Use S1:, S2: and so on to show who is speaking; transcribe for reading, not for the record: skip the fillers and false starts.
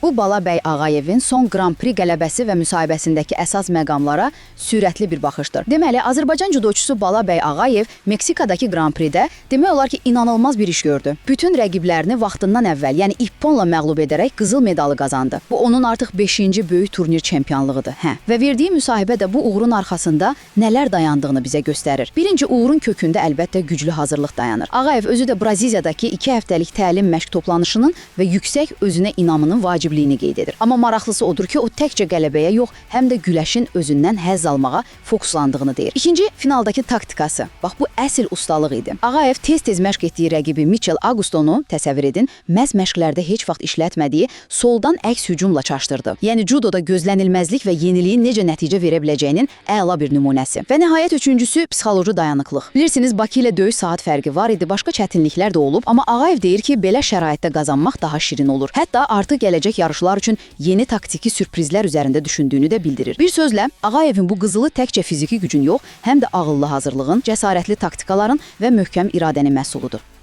S1: Bu Balabəy Ağayevin son Grand Prix qələbəsi və müsahibəsindəki əsas məqamlara sürətli bir baxışdır. Deməli, Azərbaycan judoçusu Balabəy Ağayev Meksikadakı Grand Prix-də demək olar ki, inanılmaz bir iş gördü. Bütün rəqiblərini vaxtından əvvəl, yəni ipponla məğlub edərək qızıl medalı qazandı. Bu onun artıq 5-ci böyük turnir çempionluğudur. Və verdiyi müsahibə də bu uğurun arxasında nələr dayandığını bizə göstərir. Birinci, uğurun kökündə əlbəttə güclü hazırlıq dayanır. Ağayev özü də Braziliyadakı 2 həftəlik təlim məşq toplanışının və yüksək özünə inamının vacibliyini qeyd edir. Amma maraqlısı odur ki, o təkcə qələbəyə yox, həm də güləşin özündən həzz almağa fokuslandığını deyir. İkinci, finaldakı taktikası. Bax, bu əsl ustalıq idi. Ağayev tez-tez məşq etdiyi rəqibi Michel Augustonu, təsəvvür edin, məhz məşqlərdə heç vaxt işlətmədiyi soldan əks hücumla çaşdırdı. Yəni judoda gözlənilməzlik və yeniliyin necə nəticə verə biləcəyinin əla bir nümunəsi. Və nəhayət üçüncüsü psixoloji dayanıqlıq. Bilirsiniz, Bakı ilə döyüş saat fərqi var idi, başqa çətinliklər də olub, amma Ağayev deyir ki, belə şəraitdə qazanmaq daha şirin olur. Hətta artıq gələcək yarışlar üçün yeni taktiki sürprizlər üzərində düşündüyünü də bildirir. Bir sözlə, Ağayevin bu qızılı təkcə fiziki gücün yox, həm də ağıllı hazırlığın, cəsarətli taktikaların və möhkəm iradənin məhsuludur.